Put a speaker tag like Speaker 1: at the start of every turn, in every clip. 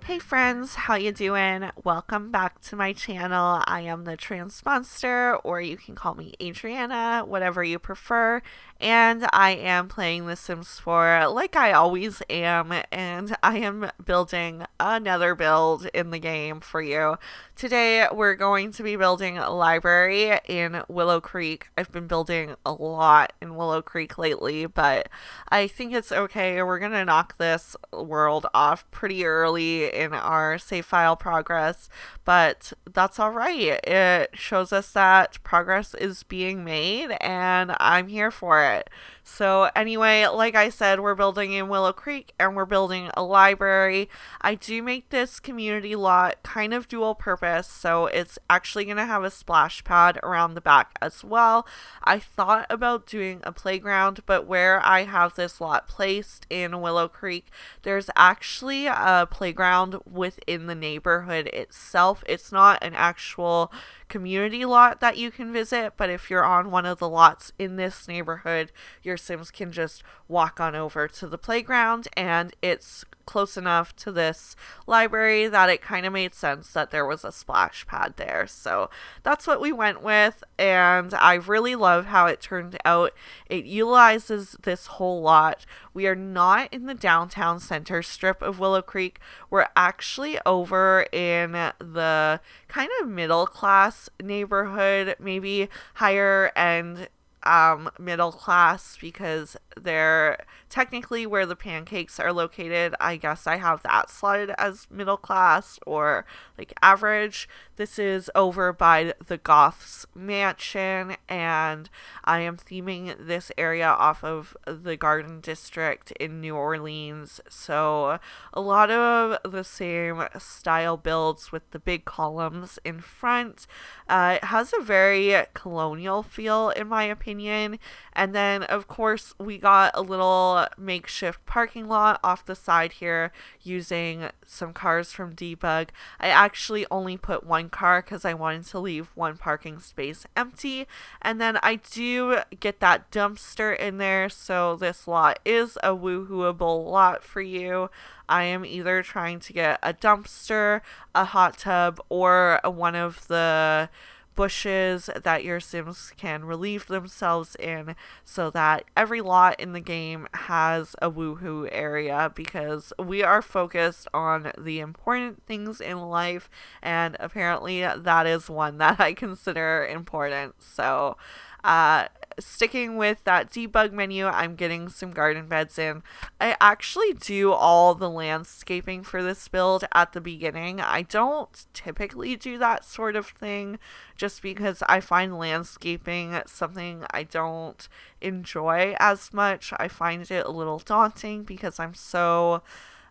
Speaker 1: Hey friends, how you doing? Welcome back to my channel. I am the TheTranspondster, or you can call me Adriana, whatever you prefer. And I am playing The Sims 4 like I always am, and I am building another build in the game for you. Today we're going to be building a library in Willow Creek. I've been building a lot in Willow Creek lately, but I think it's okay. We're going to knock this world off pretty early in our save file progress, but that's all right. It shows us that progress is being made, and I'm here for it. So, anyway, like I said, we're building in Willow Creek and we're building a library. I do make this community lot kind of dual purpose, so it's actually going to have a splash pad around the back as well. I thought about doing a playground, but where I have this lot placed in Willow Creek, there's actually a playground within the neighborhood itself. It's not an actual community lot that you can visit, but if you're on one of the lots in this neighborhood, your Sims can just walk on over to the playground, and it's close enough to this library that it kind of made sense that there was a splash pad there. So that's what we went with, and I really love how it turned out. It utilizes this whole lot. We are not in the downtown center strip of Willow Creek. We're actually over in the kind of middle class neighborhood, maybe higher end middle class, because they're technically where the pancakes are located. I guess I have that slotted as middle class or like average. This is over by the Goths mansion, and I am theming this area off of the Garden District in New Orleans. So a lot of the same style builds with the big columns in front. It has a very colonial feel, in my opinion. And then, of course, we got a little makeshift parking lot off the side here using some cars from Debug. I actually only put one car because I wanted to leave one parking space empty. And then I do get that dumpster in there, so this lot is a woohooable lot for you. I am either trying to get a dumpster, a hot tub, or one of the bushes that your Sims can relieve themselves in, so that every lot in the game has a woohoo area, because we are focused on the important things in life, and apparently that is one that I consider important. So sticking with that debug menu, I'm getting some garden beds in. I actually do all the landscaping for this build at the beginning. I don't typically do that sort of thing just because I find landscaping something I don't enjoy as much. I find it a little daunting because I'm so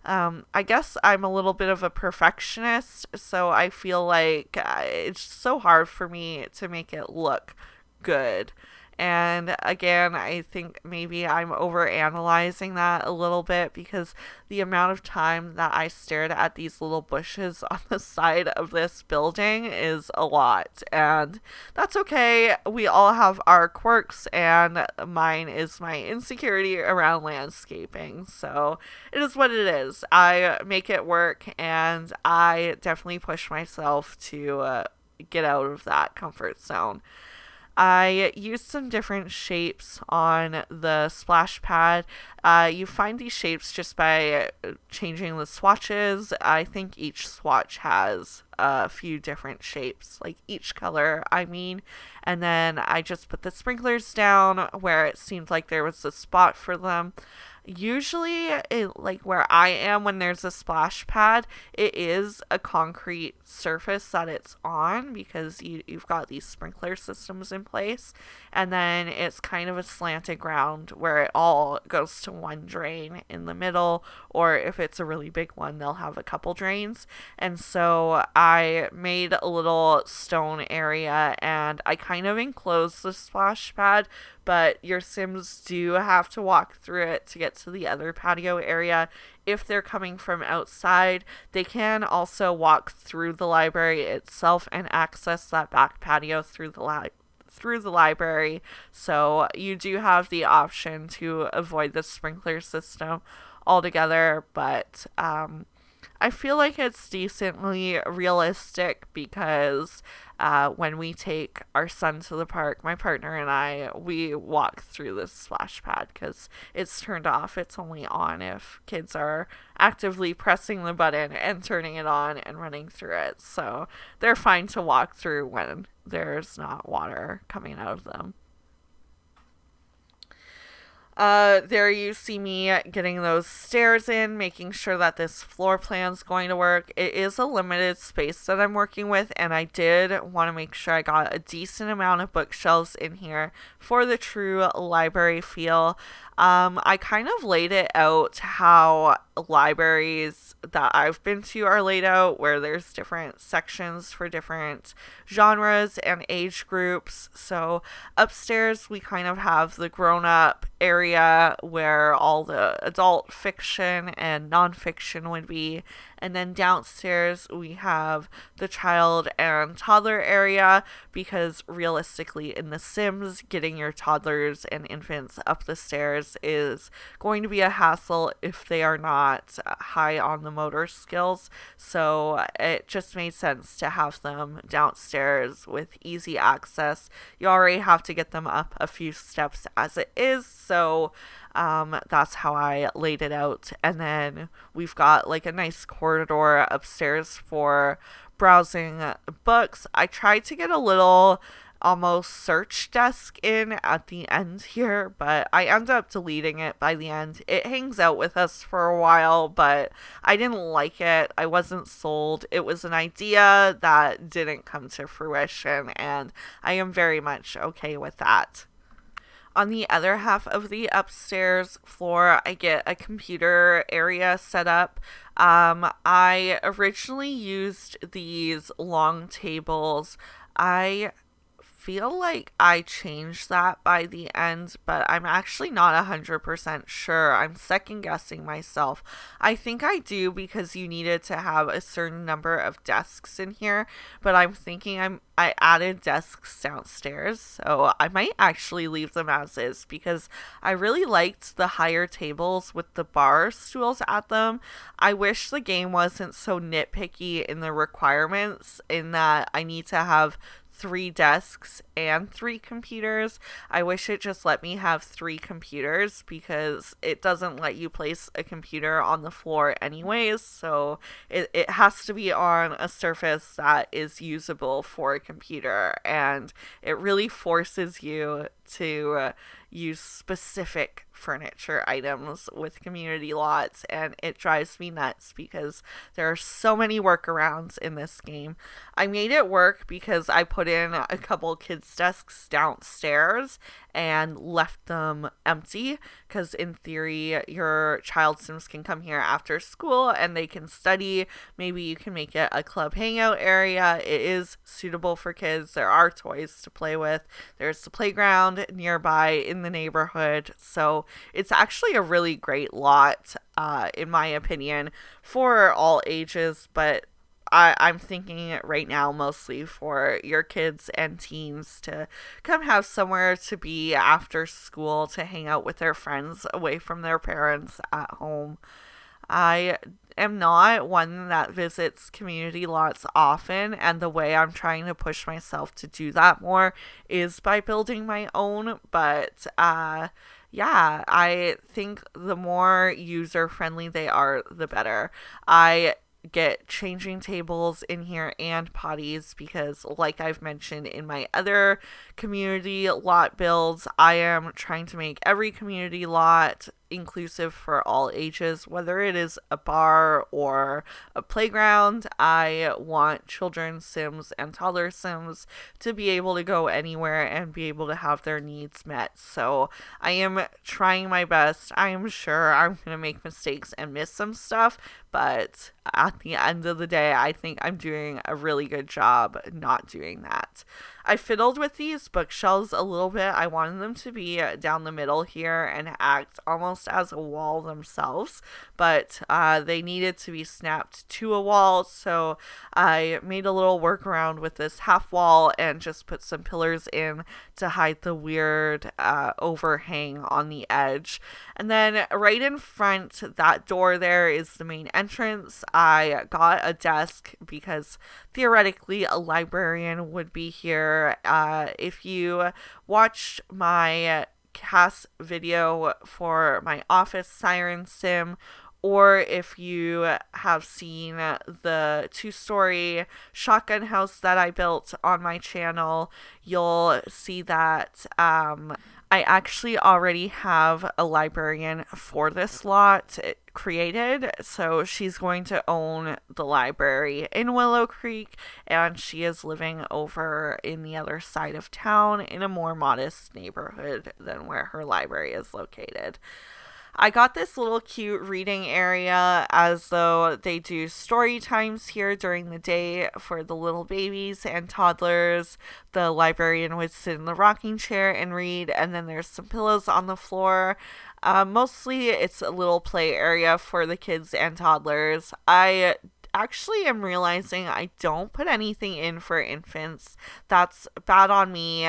Speaker 1: I guess I'm a little bit of a perfectionist, so I feel like it's so hard for me to make it look good. And again, I think maybe I'm over analyzing that a little bit, because the amount of time that I stared at these little bushes on the side of this building is a lot. And that's okay. We all have our quirks, and mine is my insecurity around landscaping. So it is what it is. I make it work, and I definitely push myself to get out of that comfort zone. I used some different shapes on the splash pad. You find these shapes just by changing the swatches. I think each swatch has a few different shapes, like each color, I mean. And then I just put the sprinklers down where it seemed like there was a spot for them. Usually, like where I am, when there's a splash pad, it is a concrete surface that it's on, because you've got these sprinkler systems in place. And then it's kind of a slanted ground where it all goes to one drain in the middle, or if it's a really big one, they'll have a couple drains. And so I made a little stone area, and I kind of enclosed the splash pad, but your Sims do have to walk through it to get to the other patio area. If they're coming from outside, they can also walk through the library itself and access that back patio through the library. So you do have the option to avoid the sprinkler system altogether, but I feel like it's decently realistic because when we take our son to the park, my partner and I, we walk through this splash pad because it's turned off. It's only on if kids are actively pressing the button and turning it on and running through it. So they're fine to walk through when there's not water coming out of them. There you see me getting those stairs in, making sure that this floor plan's going to work. It is a limited space that I'm working with, and I did want to make sure I got a decent amount of bookshelves in here for the true library feel. I kind of laid it out how libraries that I've been to are laid out, where there's different sections for different genres and age groups. So upstairs, we kind of have the grown up area where all the adult fiction and nonfiction would be. And then downstairs, we have the child and toddler area because realistically, in The Sims, getting your toddlers and infants up the stairs is going to be a hassle if they are not high on the motor skills. So it just made sense to have them downstairs with easy access. You already have to get them up a few steps as it is, so that's how I laid it out. And then we've got like a nice corridor upstairs for browsing books. I tried to get a little almost search desk in at the end here, but I end up deleting it by the end. It hangs out with us for a while, but I didn't like it. I wasn't sold. It was an idea that didn't come to fruition, and I am very much okay with that. On the other half of the upstairs floor, I get a computer area set up. I originally used these long tables. I feel like I changed that by the end, but I'm actually not 100% sure. I'm second guessing myself. I think I do because you needed to have a certain number of desks in here, but I'm thinking I added desks downstairs, so I might actually leave them as is because I really liked the higher tables with the bar stools at them. I wish the game wasn't so nitpicky in the requirements in that I need to have 3 desks and 3 computers. I wish it just let me have 3 computers because it doesn't let you place a computer on the floor anyways, so it has to be on a surface that is usable for a computer, and it really forces you to use specific furniture items with community lots, and it drives me nuts because there are so many workarounds in this game. I made it work because I put in a couple kids' desks downstairs and left them empty because in theory your child sims can come here after school and they can study. Maybe you can make it a club hangout area. It is suitable for kids. There are toys to play with. There's the playground nearby in the neighborhood, so it's actually a really great lot, in my opinion, for all ages, but I'm thinking right now mostly for your kids and teens to come have somewhere to be after school, to hang out with their friends away from their parents at home. I am not one that visits community lots often, and the way I'm trying to push myself to do that more is by building my own, but yeah, I think the more user friendly they are, the better. I get changing tables in here and potties because, like I've mentioned in my other community lot builds, I am trying to make every community lot inclusive for all ages, whether it is a bar or a playground. I want children's sims and toddler sims to be able to go anywhere and be able to have their needs met. So I am trying my best. I am sure I'm going to make mistakes and miss some stuff, but at the end of the day, I think I'm doing a really good job not doing that. I fiddled with these bookshelves a little bit. I wanted them to be down the middle here and act almost as a wall themselves, but they needed to be snapped to a wall, so I made a little workaround with this half wall and just put some pillars in to hide the weird overhang on the edge. And then right in front, that door there is the main entrance. I got a desk because theoretically a librarian would be here. If you watched my cast video for my office siren sim, or if you have seen the 2-story shotgun house that I built on my channel, you'll see that I actually already have a librarian for this lot created. So she's going to own the library in Willow Creek, and she is living over in the other side of town in a more modest neighborhood than where her library is located. I got this little cute reading area, as though they do story times here during the day for the little babies and toddlers. The librarian would sit in the rocking chair and read, and then there's some pillows on the floor. Mostly it's a little play area for the kids and toddlers. I actually am realizing I don't put anything in for infants. That's bad on me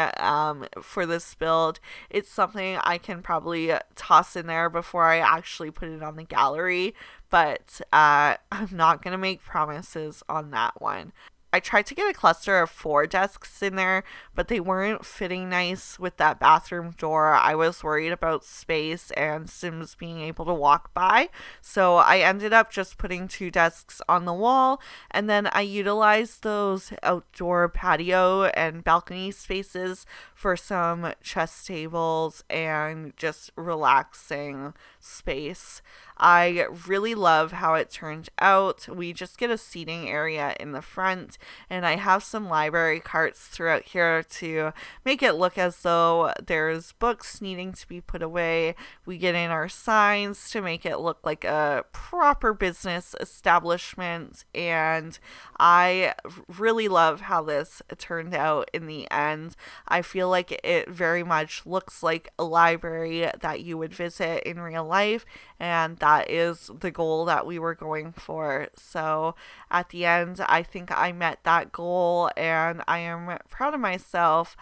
Speaker 1: for this build. It's something I can probably toss in there before I actually put it on the gallery, but I'm not going to make promises on that one. I tried to get a cluster of 4 desks in there, but they weren't fitting nice with that bathroom door. I was worried about space and Sims being able to walk by, so I ended up just putting 2 desks on the wall, and then I utilized those outdoor patio and balcony spaces for some chess tables and just relaxing space. I really love how it turned out. We just get a seating area in the front, and I have some library carts throughout here to make it look as though there's books needing to be put away. We get in our signs to make it look like a proper business establishment, and I really love how this turned out in the end. I feel like it very much looks like a library that you would visit in real life, and that is the goal that we were going for. So at the end, I think I met that goal, and I am proud of myself.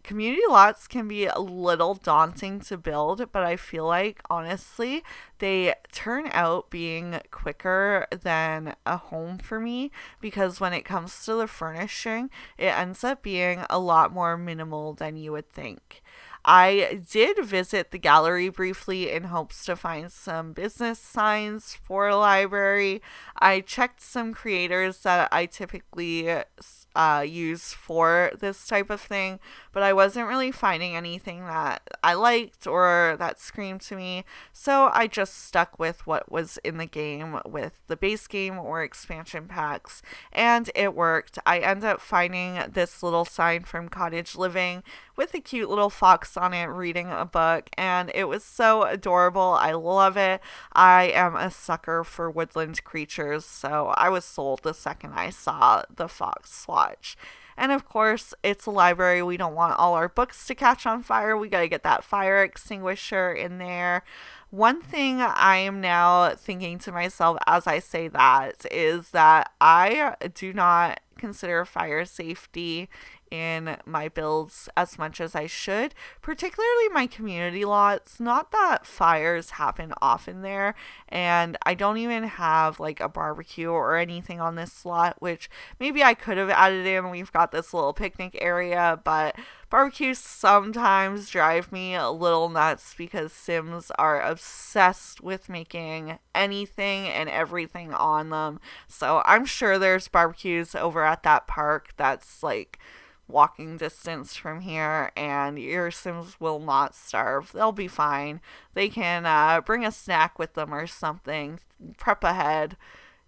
Speaker 1: Community lots can be a little daunting to build, but I feel like honestly they turn out being quicker than a home for me, because when it comes to the furnishing, it ends up being a lot more minimal than you would think. I did visit the gallery briefly in hopes to find some business signs for a library. I checked some creators that I typically use for this type of thing, but I wasn't really finding anything that I liked or that screamed to me, so I just stuck with what was in the game with the base game or expansion packs, and it worked. I ended up finding this little sign from Cottage Living with a cute little fox on it reading a book, and it was so adorable. I love it. I am a sucker for woodland creatures, so I was sold the second I saw the fox swatch. And of course, it's a library. We don't want all our books to catch on fire. We got to get that fire extinguisher in there. One thing I am now thinking to myself as I say that is that I do not consider fire safety in my builds as much as I should, particularly my community lots. Not that fires happen often there, and I don't even have like a barbecue or anything on this lot, which maybe I could have added in. We've got this little picnic area, but barbecues sometimes drive me a little nuts because Sims are obsessed with making anything and everything on them. So I'm sure there's barbecues over at that park that's like walking distance from here, and your Sims will not starve. They'll be fine. They can bring a snack with them or something. Prep ahead.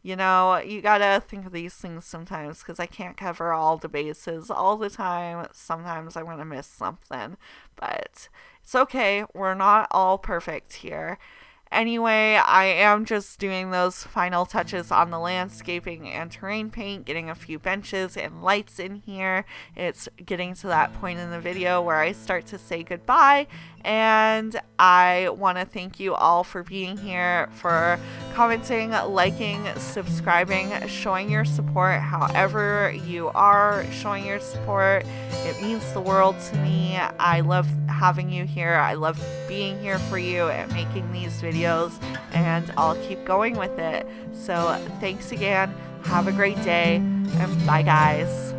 Speaker 1: You know, you gotta think of these things sometimes, because I can't cover all the bases all the time. Sometimes I'm gonna miss something, but it's okay. We're not all perfect here. Anyway, I am just doing those final touches on the landscaping and terrain paint, getting a few benches and lights in here. It's getting to that point in the video where I start to say goodbye, and I want to thank you all for being here, for commenting, liking, subscribing, showing your support however you are showing your support. It means the world to me. I love having you here. I love being here for you and making these videos, and I'll keep going with it. So thanks again. Have a great day, and bye guys.